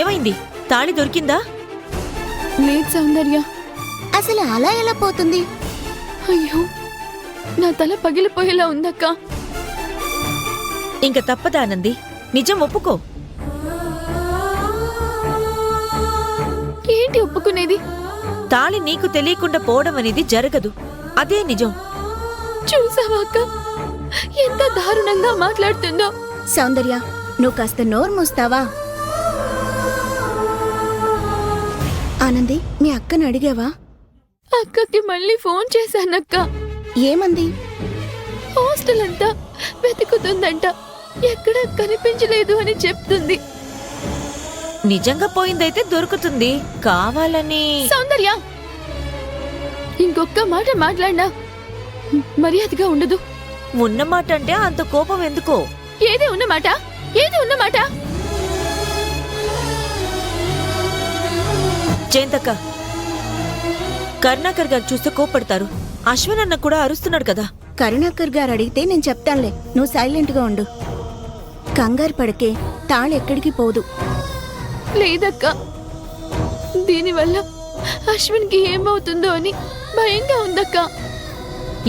ఏమైంది? తాళి దొరికిందా? లేదు సౌందర్య. అసలు అలా ఎలా పోతుంది? అయ్యో, నా తల పగిలిపోయేలా ఉందక్క. ఇంక తప్పదా ఆనంది? నిజం ఒప్పుకో. ఏంటి ఒప్పుకునేది? తాళి నీకు తెలియకుండా పోవడం అనేది జరగదు. అదే నిజం. చూసావా అక్క, ఎంత దారుణంగా మాట్లాడుతుందో. సౌందర్య, నువ్వు కాస్త నోరు మూస్తావా? ఆనంది, మీ అక్కను అడిగావా? అక్కకి మళ్ళీ ఫోన్ చేశానక్క. ఏమంది? హాస్టల్ అంతా వెతుకుతుందంట, ఎక్కడ కనిపించలేదు అని చెప్తుంది. నిజంగా పోయిందైతే దొరుకుతుంది. కావాలని సౌందర్య, ఇంకొక్క మాట మాట్లాడినా మర్యాదగా ఉండదు. ఉన్నమాట అంటే అంత కోపం ఎందుకో? ఏది ఉన్నమాట? ఏది ఉన్నమాట? జయంతక్క, కరుణాకర్ గారు చూస్తే కోపడతారు. అశ్విన్ అన్న కూడా అరుస్తున్నాడు కదా. కరుణాకర్ గారు అడిగితే నేను చెప్తానులే, నువ్వు సైలెంట్గా ఉండు. కంగారు పడకే, తాళి ఎక్కడికి పోదు. లేదక్క, దీనివల్ల అశ్విన్కి ఏమవుతుందో అని భయంగా ఉందక్క.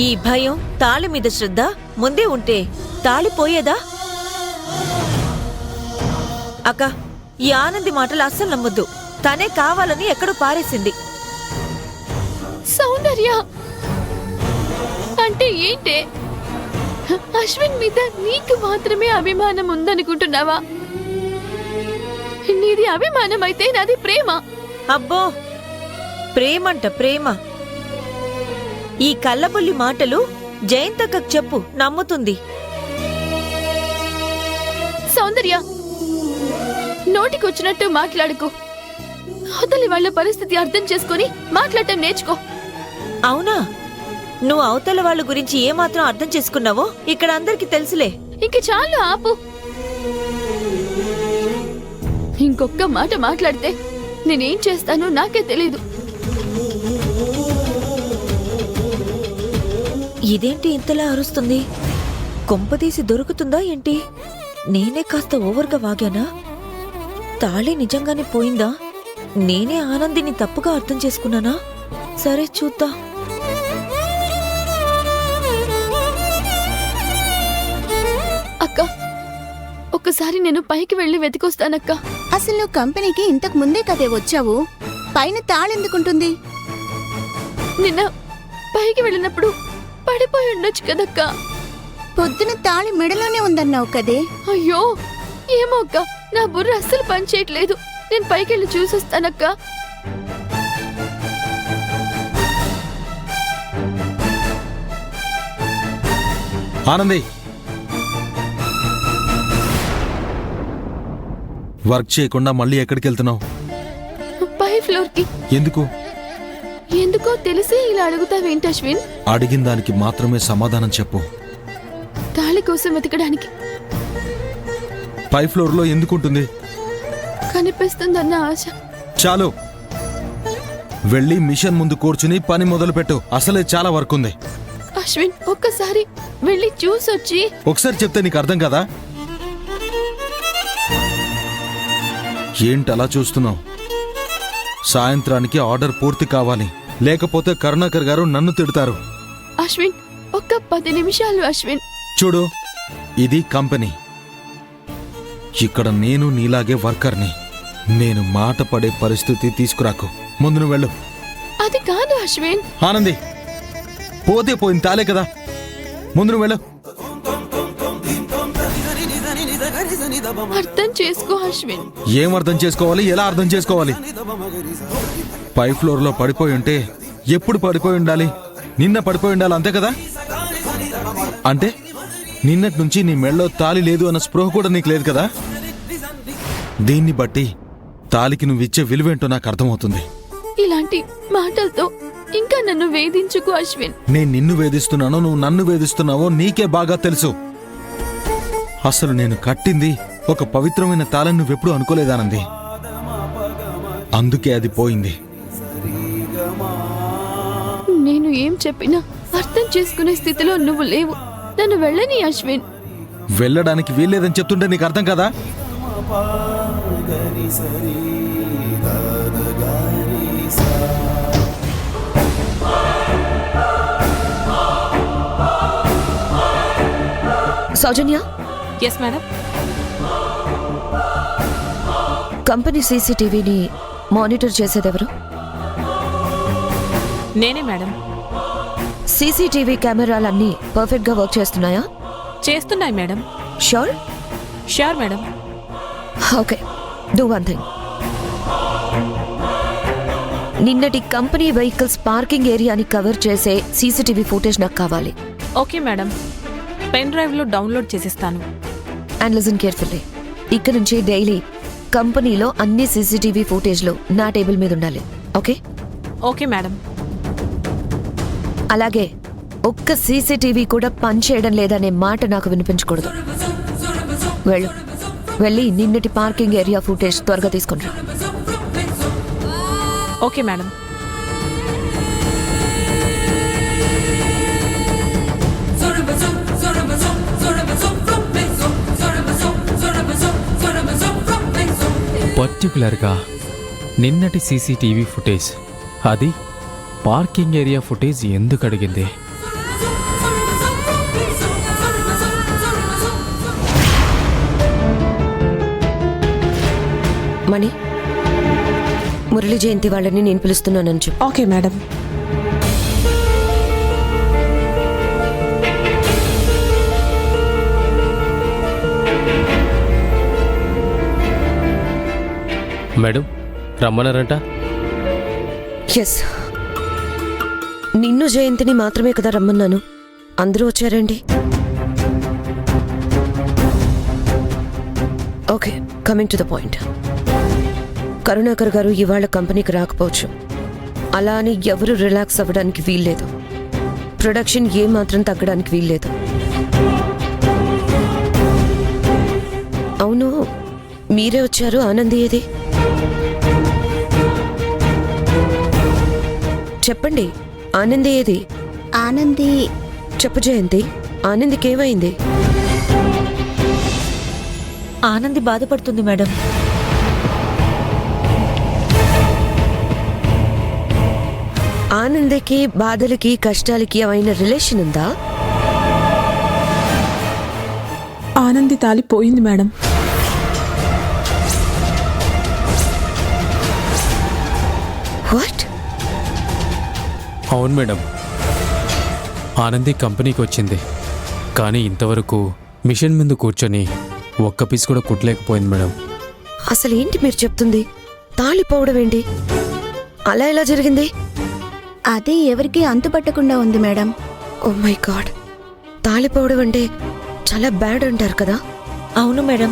ఈ భయం, తాళి మీద శ్రద్ధ ముందే ఉంటే తాళి పోయేదా? అక్క, ఈ ఆనంది మాటలు అస్సలు నమ్మొద్దు. తనే కావాలని ఎక్కడో పారేసింది. సౌందర్య, అంటే ఏంటే? అశ్విన్ మీద నీకు మాత్రమే అభిమానం ఉందనుకుంటున్నావా? నీది అభిమానం అయితే నాది ప్రేమ. అబ్బో, ప్రేమంట ప్రేమ. ఈ కళ్ళబొల్లి మాటలు జయంతక్కకు చెప్పు, నమ్ముతుంది. సౌందర్య, నోటికొచ్చినట్టు మాట్లాడుకో. అవతలి వాళ్ళ పరిస్థితి అర్థం చేసుకుని మాట్లాడటం నేర్చుకో. అవునా? నువ్వు అవతల వాళ్ళ గురించి ఏమాత్రం అర్థం చేసుకున్నావో ఇక్కడ అందరికి తెలుసులే. ఇంక చాలు, ఆపు. ఇంకొక్క మాట మాట్లాడితే నేనేం చేస్తానో నాకే తెలీదు. ఇదేంటి ఇంతలా అరుస్తుంది? కొంపదీసి దొరుకుతుందా ఏంటి? నేనే కాస్త ఓవర్గా వాగానా? తాళి నిజంగానే పోయిందా? నేనే ఆనందిని తప్పుగా అర్థం చేసుకున్నానా? సరే, చూద్దా. అక్క, ఒక్కసారి నేను పైకి వెళ్లి వెతికొస్తానక్క. అసలు నువ్వు కంపెనీకి ఇంతకు ముందే కదే వచ్చావు, పైన తాళెందుకుంటుంది? నిన్న పైకి వెళ్ళినప్పుడు పడిపోయి ఉండొచ్చు కదక్క. పొద్దున తాళి మెడలోనే ఉందన్నావు కదే. అయ్యో, ఏమో అక్క, నా బుర్ర అస్సలు పనిచేయట్లేదు. నేను పైకెళ్ళి చూసొస్తానక్క. ఆనంది, వర్క్ చేయకుండా మళ్ళీ ఎక్కడికి వెళ్తున్నావు? పై ఫ్లోర్ కి. ఎందుకు? ఎందుకో తెలిసి ఇలా అడుగుతావేంటి అశ్విన్? అడిగిన దానికి మాత్రమే సమాధానం చెప్పు. తాళి కోసం వెతకడానికి. పై ఫ్లోర్ లో ఎందుకుంటుంది? కనిపిస్తుందన్న ఆశ. చాలు, వెళ్ళి మిషన్ ముందు కూర్చుని పని మొదలు పెట్టు. అసలే చాలా వర్క్ ఉంది. అశ్విన్, ఒక్కసారి వెళ్ళి చూసొచ్చి. ఒకసారి చెప్తే నీకు అర్థం కదా? ఏంటలా చూస్తున్నావు? సాయంత్రానికి ఆర్డర్ పూర్తి కావాలి, లేకపోతే కరుణాకర్ గారు నన్ను తిడతారు. అశ్విన్, ఒక్క 10 నిమిషాలు అశ్విన్. చూడు, ఇది కంపెనీ. ఇక్కడ నేను నీలాగే వర్కర్ని. నేను మాట పడే పరిస్థితి తీసుకురాకు. ముందు నువ్వు వెళ్ళు. అది కాదు అశ్విన్. ఆనంది, పోతే పోయింది, తాలే కదా. ముందు నువ్వు వెళ్ళు. అర్థం చేసుకో అశ్విన్. ఏం అర్థం చేసుకోవాలి? ఎలా అర్థం చేసుకోవాలి? పై ఫ్లోర్ లో పడిపోయి ఉంటే ఎప్పుడు పడిపోయి ఉండాలి? నిన్న పడిపోయి ఉండాలి, అంతే కదా? అంటే నిన్నటి నుంచి నీ మెళ్ళో తాలి లేదు అన్న స్పృహ కూడా నీకు లేదు కదా? దీన్ని బట్టి తాలికి నువ్విచ్చే విలువేంటో నాకు అర్థమవుతుంది. ఇలాంటి మాటలతో ఇంకా నన్ను వేధించుకు అశ్విన్. నేను నిన్ను వేధిస్తున్నానో నువ్వు నన్ను వేధిస్తున్నావో నీకే బాగా తెలుసు. అసలు నేను కట్టింది ఒక పవిత్రమైన తాళని నువ్వెప్పుడు అనుకోలేదానంది. అందుకే అది పోయింది. నేను ఏం చెప్పినా అర్థం చేసుకునే స్థితిలో నువ్వు లేవు. నన్ను వెళ్ళని అశ్విన్. వెళ్ళడానికి వీల్లేదని చెప్తుంటే నీకు అర్థం కదా? Soujanya, yes madam. కంపెనీ సీసీటీవీని మానిటర్ చేసేదెవరు? నేనే మేడం. సీసీటీవీ కెమెరాలన్నీ పర్ఫెక్ట్గా వర్క్ చేస్తున్నాయా? చేస్తున్నాయి madam. Sure? Sure madam. Okay, do one thing. నిన్నటి కంపెనీ వెహికల్స్ పార్కింగ్ ఏరియాని కవర్ చేసే సీసీటీవీ ఫుటేజ్ నాకు కావాలి. ఓకే మేడం, పెన్ డ్రైవ్లో డౌన్లోడ్ చేసిస్తాను. And listen carefully. ఇక్కడ నుంచి డైలీ కంపెనీలో అన్ని సీసీటీవీ ఫుటేజ్లు నా టేబుల్ మీద ఉండాలి. ఓకే? Okay madam. అలాగే ఒక్క సీసీటీవీ కూడా పనిచేయడం లేదనే మాట నాకు వినిపించకూడదు. వెళ్ళి నిన్నటి పార్కింగ్ ఏరియా ఫుటేజ్ త్వరగా తీసుకుంటా. Okay madam. పర్టికులర్గా నిన్నటి సీసీటీవీ ఫుటేజ్, అది పార్కింగ్ ఏరియా ఫుటేజ్ ఎందుకు అడిగింది? మణి, మురళి జయంతి వాళ్ళని నేను పిలుస్తున్నానని చెప్పు. Okay madam. మేడం, రమ్మన్నారంట? ఎస్, నిన్ను జయంతిని మాత్రమే కదా రమ్మన్నాను. అందరూ వచ్చారండి. Okay, coming to the point. Karunakar గారు ఇవాళ కంపెనీకి రాకపోవచ్చు. అలా అని ఎవరు రిలాక్స్ అవ్వడానికి వీల్లేదు. ప్రొడక్షన్ ఏమాత్రం తగ్గడానికి వీల్లేదు. అవును, మీరే వచ్చారు. ఆనంది ఏది? చెప్పండి, ఆనంది ఏది? ఆనంది చెప్పు జయంతి, ఆనందికి ఏమైంది? ఆనంది బాధపడుతుంది మేడం. ఆనందికి బాధలకి కష్టాలకి ఏమైనా రిలేషన్ ఉందా? ఆనంది తాలి పోయింది మేడం. వాట్? అవును మేడం, ఆనంది కంపెనీకి వచ్చింది. కానీ ఇంతవరకు మిషన్ ముందు కూర్చొని ఒక్క పీస్ కూడా కుట్టలేకపోయింది మేడం. అసలు ఏంటి మీరు చెప్తుంది? తాళిపోవడం ఏంటి? అలా ఎలా జరిగింది? అదే ఎవరికీ అంతుపట్టకుండా ఉంది మేడం. ఓ మై గాడ్, తాళిపోవడం అంటే చాలా బ్యాడ్ అంటారు కదా? అవును మేడం,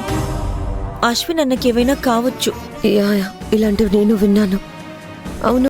అశ్విన్ అన్నకి ఏవైనా కావచ్చు. యా, ఇలాంటివి నేను విన్నాను. అవును,